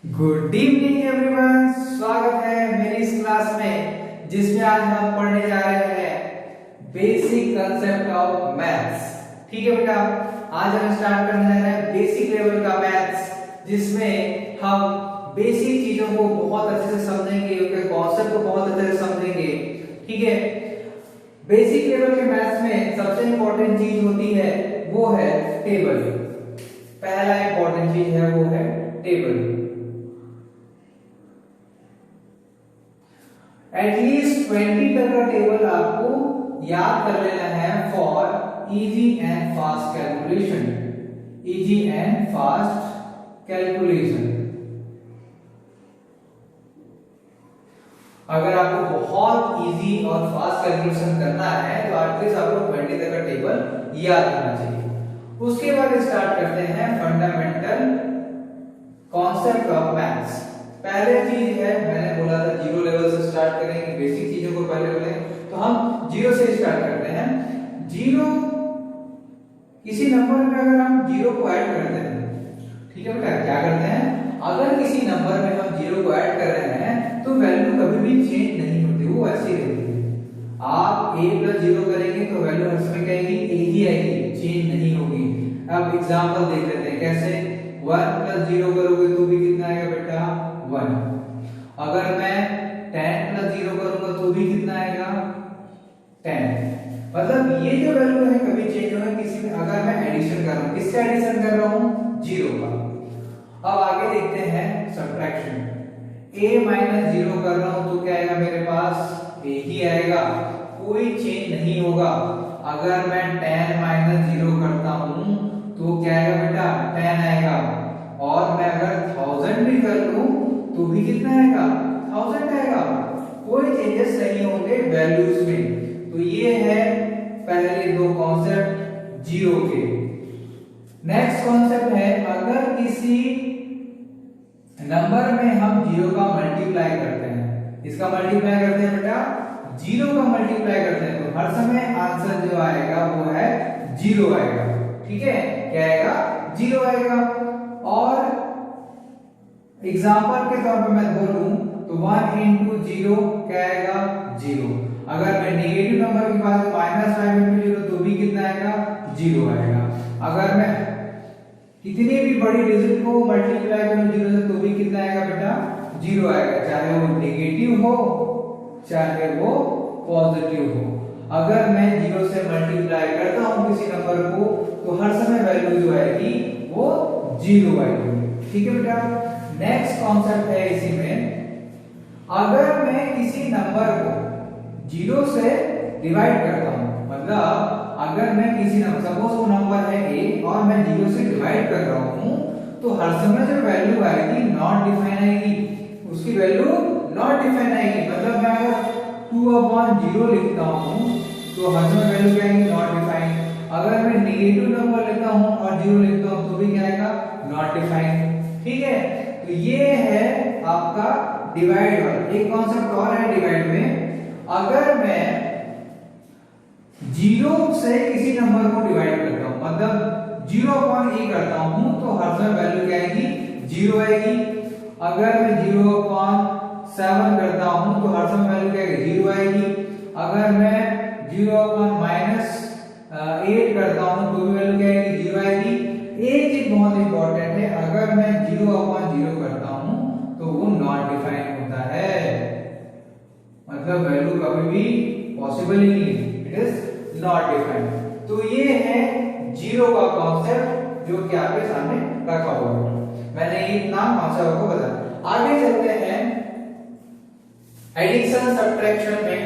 Good evening everyone, स्वागत है मेरी इस क्लास में जिसमें आज हम पढ़ने जा रहे हैं बेसिक कंसेप्ट ऑफ मैथ्स। ठीक है बेटा, आज हम स्टार्ट करने जा रहे हैं बेसिक लेवल का मैथ्स, जिसमें हम बेसिक चीजों को बहुत अच्छे से समझेंगे, उनके कॉन्सेप्ट को बहुत अच्छे से समझेंगे। ठीक है, बेसिक लेवल के मैथ्स में सबसे इंपॉर्टेंट चीज होती है वो है टेबल। पहला इंपॉर्टेंट चीज है वो है टेबल। एटलीस्ट 20 तक का टेबल आपको याद कर लेना है for easy and fast calculation. Easy and fast calculation. अगर आपको बहुत इजी और फास्ट कैलकुलेशन करना है तो एटलीस्ट आपको 20 तक का टेबल याद करना चाहिए। उसके बाद स्टार्ट करते हैं फंडामेंटल कॉन्सेप्ट ऑफ मैथ्स। पहले चीज है, मैंने बोला था जीरो लेवल से स्टार्ट करेंगे, बेसिक चीजों को पहले बोलेंगे, तो हम जीरो से स्टार्ट करते हैं। जीरो, किसी नंबर में अगर हम जीरो को ऐड करते हैं, ठीक है बेटा, क्या करते हैं, अगर किसी नंबर में हम जीरो को ऐड कर रहे हैं तो वैल्यू कभी भी चेंज नहीं होती, वो ऐसी रहती है। आप a प्लस जीरो करेंगे तो वैल्यू हर समय क्या आएगी, a ही आएगी, चेंज नहीं होगी। अब एग्जांपल देख लेते हैं कैसे। 1 प्लस जीरो करोगे तो भी कितना आएगा बेटा, 1। अगर मैं 10 प्लस जीरो करूंगा तो भी कितना आएगा, 10। मतलब ये जो वैल्यू है कभी चेंज होगा किसी में। अगर मैं एडिशन कर रहा हूं, किससे एडिशन कर रहा हूं, जीरो का। अब आगे देखते हैं सब्ट्रैक्शन। a माइनस जीरो कर रहा हूं तो क्या आएगा मेरे पास, a ही आएगा, कोई चेंज नहीं होगा। अगर मैं 10 माइनस जीरो करता हूं तो क्या आएगा बेटा, 10 आएगा। और मैं अगर 1000 भी कर लूं तो भी कितना आएगा, 1000 आएगा, कोई चेंजेस नहीं होंगे वैल्यूज में। तो ये है पहले दो कॉन्सेप्ट जीरो के। नेक्स्ट कॉन्सेप्ट है, अगर किसी नंबर में हम जीरो का मल्टीप्लाई करते हैं, इसका मल्टीप्लाई करते हैं बेटा, जीरो का मल्टीप्लाई करते हैं, तो हर समय आंसर जो आएगा वो है जीरो आएगा। ठीक है, क्या आएगा, जीरो आएगा। और एग्जांपल के तौर पे मैं बोलूं तो 1 इंटू जीरो क्या आएगा, जीरो। अगर मैं नेगेटिव नंबर की बात -5 इंटू जीरो तो भी कितना आएगा, जीरो आएगा। अगर मैं कितनी भी बड़ी डिजिट को मल्टीप्लाई करूं जीरो से तो भी कितना आएगा बेटा, जीरो आएगा, चाहे वो नेगेटिव हो चाहे वो पॉजिटिव हो। अगर मैं जीरो से मल्टीप्लाई करता हूं किसी नंबर को तो हर समय वैल्यू जो आएगी वो जीरो आएगी। ठीक है बेटा। नेक्स्ट कॉन्सेप्ट है इसी में, अगर मैं किसी नंबर को जीरो से डिवाइड करता हूं, मतलब अगर मैं किसी नंबर, सपोज वो नंबर है a और मैं जीरो से डिवाइड कर रहा हूं तो हर समय जो वैल्यू आएगी नॉट डिफाइन आएगी, उसकी वैल्यू नॉट डिफाइन आएगी। मतलब मैं अगर 2/0 लिखता हूं तो हर समय वैल्यू क्या आएगी, नॉट डिफाइन। अगर मैं नेगेटिव नंबर लेता हूं और जीरो लिखता हूं तो भी क्या आएगा, नॉट डिफाइन। ठीक है, तो ये है आपका डिवाइड वाला। एक कॉन्सेप्ट और है डिवाइड में, अगर मैं जीरो से किसी नंबर को डिवाइड करता हूं, मतलब 0/a करता हूं तो हर समय वैल्यू क्या आएगी, जीरो आएगी। अगर मैं 0/7 करता हूं तो हर समय वैल्यू क्या आएगी, जीरो आएगी। अगर मैं 0/-8 करता हूं तो भी वैल्यू क्या आएगी, जीरो आएगी। एक चीज बहुत इंपॉर्टेंट है, अगर मैं 0/0 करता हूं तो वो नॉट डिफाइन होता है, मतलब वैल्यू कभी भी पॉसिबल ही नहीं, इट इज नॉट डिफाइन। तो ये है जीरो का कॉन्सेप्ट जो कि आपके सामने रखा हुआ है। मैंने ये नाम कॉन्सेप्ट आपको बताया। आगे चलते हैं एडिशन सब्ट्रैक्शन में,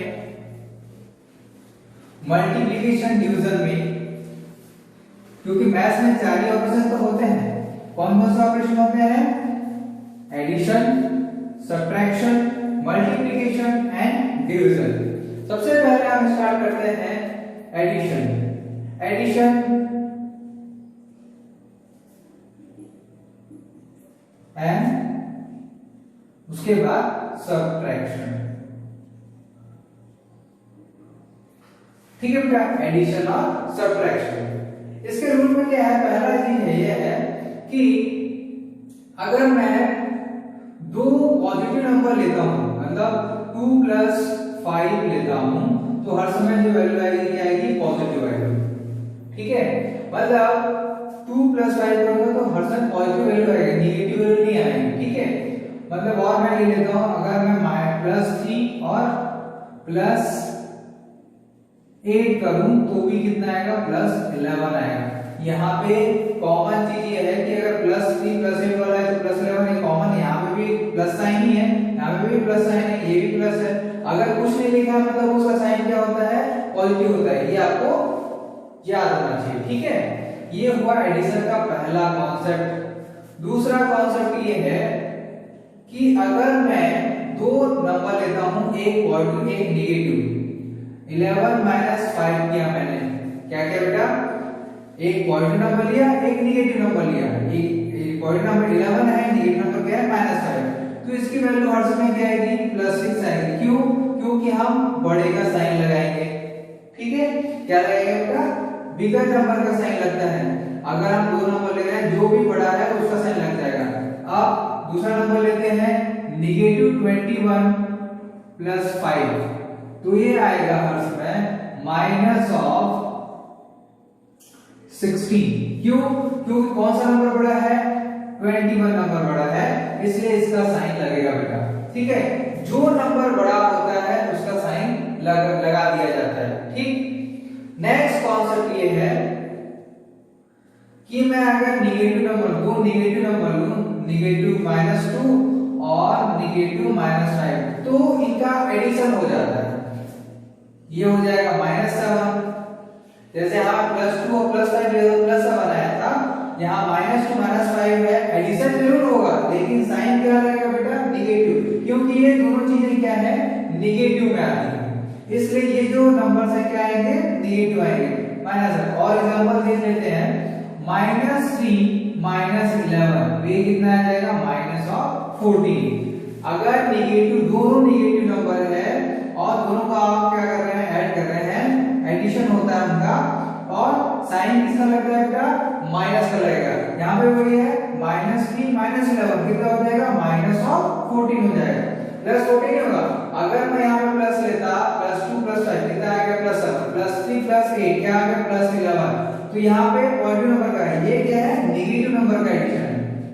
मल्टीप्लिकेशन डिवीजन में, क्योंकि मैथ्स में 4 ही ऑपरेशन तो होते हैं। कौन कौन से ऑपरेशन होते हैं, addition, subtraction, multiplication and division. सबसे पहले हम स्टार्ट करते हैं एडिशन। एडिशन एंड उसके बाद सब्ट्रैक्शन। ठीक है बेटा, एडिशन और सब्ट्रैक्शन। इसके रूल में क्या है, पहला चीज है ये है कि अगर मैं मतलब 2 प्लस 5 लेता हूं तो हर समय जो वैल्यू आएगी क्या आएगी, पॉजिटिव आएगी। ठीक है, मतलब 2 प्लस 5 करूंगा तो हर समय पॉजिटिव वैल्यू आएगी, नेगेटिव वैल्यू नहीं आएगी। ठीक है, मतलब और मैं ले लेता हूं, अगर मैं +3 और +8 करूं तो भी कितना आएगा, +11 आएगा। यहाँ पे कॉमन चीज ये है कि अगर +3 +8 वाला है तो +11 ये कॉमन, यहाँ पे भी प्लस साइन ही है, यहाँ पे भी प्लस साइन है, ये भी प्लस है। अगर कुछ नहीं लिखा मतलब उसका साइन क्या होता है, पॉजिटिव होता है, ये आपको याद होना चाहिए। ठीक है, ये हुआ एडिशन का पहला कॉन्सेप्ट। दूसरा कॉन्सेप्ट ये है कि अगर मैं दो नंबर लेता हूं, एक पॉजिटिव एक नेगेटिव, 11 - 5 किया मैंने, क्या क्या बेटा, एक पॉजिटिव नंबर लिया एक नेगेटिव नंबर लिया, एक पॉजिटिव नंबर 11 है, नेगेटिव नंबर क्या है -5, तो इसकी वैल्यू हर समय क्या आएगी, +6 आएगी। क्यों, क्योंकि हम बड़े का साइन लगाएंगे। ठीक है, क्या लगेगा बेटा, बिगर नंबर का साइन लगता है। अगर हम दो नंबर ले रहे हैं, जो भी बड़ा है उसका साइन लग जाएगा। अब दूसरा नंबर लेते हैं, -21 + 5, तो ये आएगा हर समय -16। क्यों, क्योंकि कौन सा नंबर बड़ा है, 21 नंबर बड़ा है, इसलिए इसका साइन लगेगा बेटा। ठीक है, जो नंबर बड़ा होता है उसका साइन लगा दिया जाता है। ठीक, नेक्स्ट कॉन्सेप्ट ये है कि मैं अगर नेगेटिव नंबर, दो नेगेटिव नंबर लूं, -2 और -5, तो इनका एडिशन हो जाता है, ये हो जाएगा -7। जैसे हम +2 और +5 +7 आया था, यहाँ -2 -5 है, एडिशन जरूर होगा लेकिन साइन क्या रहेगा बेटा, नेगेटिव, क्योंकि ये दोनों चीजें क्या है, नेगेटिव में आती है, इसलिए ये जो नंबर्स है क्या आएंगे, नेगेटिव आएंगे। माइनस, और एग्जांपल देख लेते हैं, -3 - 11, ये कितना आ जाएगा, -14। अगर नेगेटिव, दोनों नेगेटिव नंबर है और दोनों का आप क्या कर रहे हैं, ऐड कर रहे हैं, एडिशन होता है उनका, और साइन किसका लग रहा है बेटा, माइनस का लगेगा। यहाँ पे वही है, -3 - 11 कितना हो जाएगा, -14 हो जाएगा, +14 होगा। अगर मैं यहाँ पे प्लस लेता, +2 + 5 कितना आ गया, +7, +3 + 8 क्या आ गया, +11, तो यहाँ पे पॉजिटिव नंबर का है, ये क्या है, नेगेटिव नंबर का एडिशन है।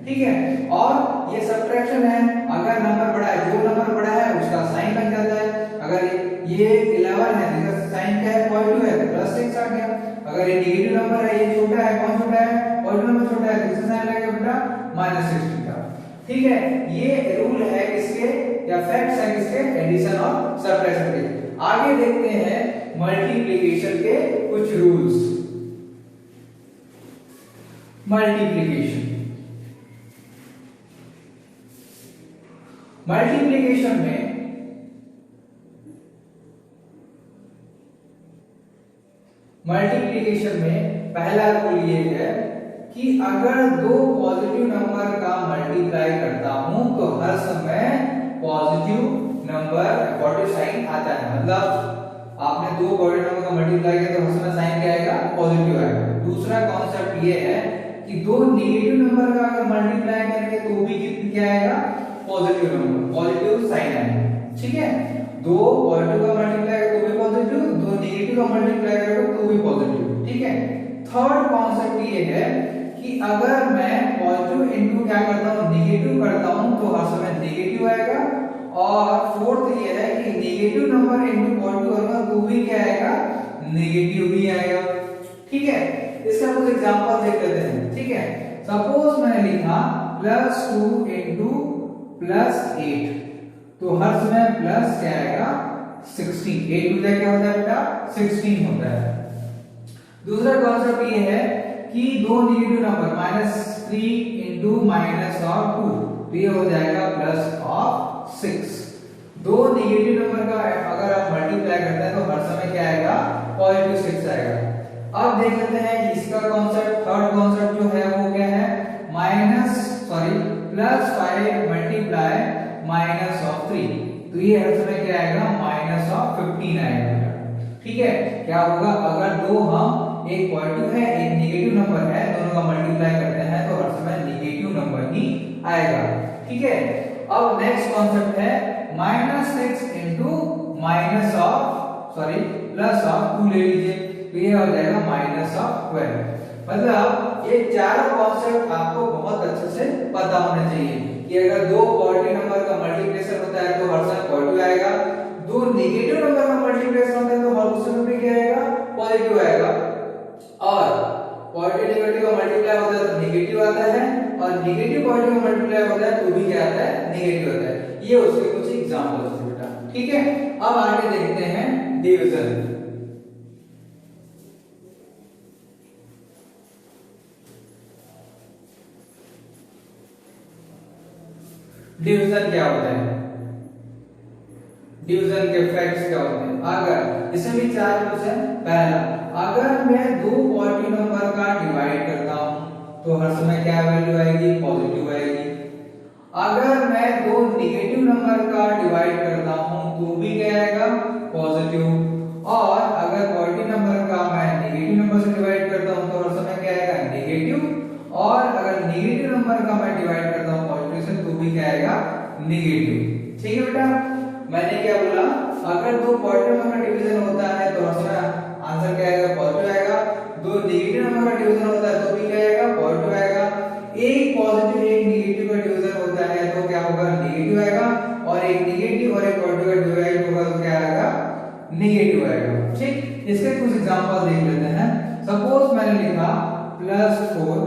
ठीक है, और ये सब्ट्रैक्शन है, अगर नंबर बड़ा है, जो नंबर बड़ा है उसका साइन लग जाता है। अगर ये 11 है, इसका साइन क्या है, पॉजिटिव है, +6 आ गया। अगर ये नेगेटिव नंबर है, ये छोटा है, कौन छोटा है, पॉजिटिव नंबर छोटा है, तो इसका साइन लगेगा बेटा -16 का। ठीक है, ये रूल है किसके, या फैक्ट्स है किसके, एडिशन और सब्ट्रैक्शन के। आगे देखते हैं मल्टीप्लिकेशन के कुछ रूल्स। मल्टीप्लिकेशन में पहला रूल ये है कि अगर दो पॉजिटिव नंबर का मल्टीप्लाई करता हूं तो हर समय पॉजिटिव नंबर पॉजिटिव साइन आता है। मतलब आपने दो पॉजिटिव नंबर का मल्टीप्लाई किया तो हर समय साइन क्या आएगा, पॉजिटिव आएगा। दूसरा कॉन्सेप्ट ये है कि दो नेगेटिव नंबर का अगर मल्टीप्लाई करेंगे तो भी क्या आएगा, पॉजिटिव नंबर, पॉजिटिव साइन आएगा। ठीक है, दो पॉजिटिव का मल्टीप्लाई करें तो भी पॉजिटिव, दो नेगेटिव का मल्टीप्लाई करें तो भी पॉजिटिव। ठीक है, थर्ड कॉन्सेप्ट ये है कि अगर मैं पॉजिटिव इनटू क्या करता हूं, नेगेटिव करता हूं तो हर समय नेगेटिव आएगा। और फोर्थ ये है कि नेगेटिव नंबर इनटू पॉजिटिव करूंगा तो भी क्या आएगा, नेगेटिव ही आएगा। ठीक है, इसका कुछ एग्जांपल देख लेते हैं। ठीक है, सपोज मैंने लिखा +2 इनटू +8, तो हर समय प्लस क्या आएगा, 16। 8 टू क्या होता है बेटा, 16 होता है। दूसरा कॉन्सेप्ट ये है कि दो नेगेटिव नंबर -3 इनटू -2, तो ये हो जाएगा +6। दो नेगेटिव नंबर का अगर आप मल्टीप्लाई करते हैं तो हर समय क्या आएगा, +6 आएगा। अब देख लेते हैं इसका कॉन्सेप्ट, थर्ड कॉन्सेप्ट जो है वो क्या है, +5 मल्टीप्लाई -3, तो ये हर समय क्या आएगा, -15 आएगा। ठीक है, क्या होगा, अगर दो हम, एक पॉजिटिव है एक नेगेटिव नंबर है, दोनों का मल्टीप्लाई करते हैं तो हर समय नेगेटिव नंबर ही आएगा। ठीक है, अब नेक्स्ट कॉन्सेप्ट है -6 इंटू प्लस ऑफ 2 ले लीजिए, तो ये हो जाएगा -12। मतलब ये चारों कॉन्सेप्ट आपको बहुत अच्छे से पता होने चाहिए कि अगर दो पॉजिटिव नंबर का मल्टीप्लिकेशन होता है तो हर समय पॉजिटिव आएगा, दो नेगेटिव नंबर का मल्टीप्लिकेशन होता है तो हर समय क्या आएगा, पॉजिटिव आएगा। और पॉजिटिव नेगेटिव का मल्टीप्लाई होता है तो नेगेटिव आता है, और नेगेटिव पॉजिटिव का मल्टीप्लाई होता है तो भी क्या आता है, नेगेटिव आता है। ये उसके कुछ एग्जांपल्स हैं बेटा, ठीक है। अब आगे देखते हैं डिवीजन। डिवीजन क्या होता है, डिवीजन के फैक्ट्स क्या होते हैं। अगर इसमें भी चार रूल्स हैं। पहला, अगर मैं दो पॉजिटिव नंबर का डिवाइड करता हूं तो हर समय क्या वैल्यू आएगी, पॉजिटिव आएगी। अगर मैं दो नेगेटिव नंबर का डिवाइड करता हूं तो भी क्या आएगा, पॉजिटिव। और अगर पॉजिटिव नंबर का मैं नेगेटिव नंबर से डिवाइड करता हूं तो हर समय क्या आएगा, नेगेटिव। और अगर नेगेटिव नंबर का मैं डिवाइड करता हूं पॉजिटिव से तो भी क्या आएगा, नेगेटिव। ठीक है बेटा, मैंने क्या बोला, अगर दो पॉजिटिव नंबर का डिवीजन होता है तो हर समय आंसर क्या आएगा, पॉजिटिव आएगा। दो नेगेटिव नंबर का डिवीजन होता है तो भी क्या आएगा, पॉजिटिव आएगा। एक पॉजिटिव एक नेगेटिव का डिवीजन होता है तो क्या होगा, नेगेटिव आएगा। और एक नेगेटिव और एक पॉजिटिव का डिवाइड होगा तो क्या आएगा, नेगेटिव आएगा। ठीक, इसके कुछ एग्जांपल देख लेते हैं। सपोज मैंने लिखा +4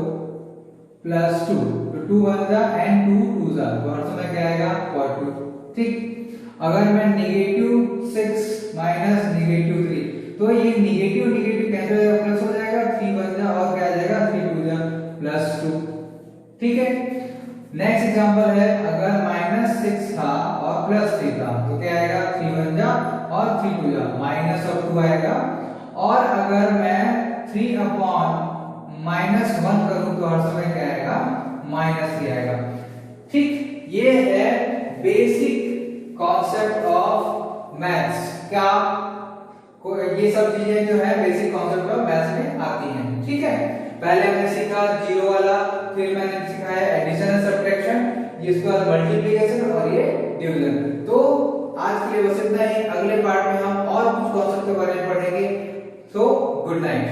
+2, तो 2 1 जा एंड 2 2 जा, तो हर समय क्या आएगा, पॉजिटिव। ठीक, अगर मैं -6 -3, तो ये नेगेटिव नेगेटिव कैंसिल हो जाएगा, प्लस हो जाएगा, 3 1 जा और क्या आ जाएगा, 3 2 जा +2। ठीक है। नेक्स्ट एग्जांपल है, अगर -6 था और +3 था तो क्या आएगा, 3 1 जा और 3 2 जा -2 आएगा। और अगर मैं 3/-1 करूं तो हर समय क्या आएगा, -3 आएगा। ठीक, ये है बेसिक कॉन्सेप्ट ऑफ मैथ्स। क्या ये सब चीजें जो है बेसिक कॉन्सेप्ट ऑफ मैथ्स में आती हैं। ठीक है, पहले हमने सीखा जीरो वाला, फिर मैंने सीखा है एडिशन एंड सब्ट्रैक्शन, जिसके बाद मल्टीप्लिकेशन और ये डिवीजन। तो आज के लिए बस इतना ही। अगले पार्ट में हम और कुछ कॉन्सेप्ट के बारे में पढ़ेंगे। So good night.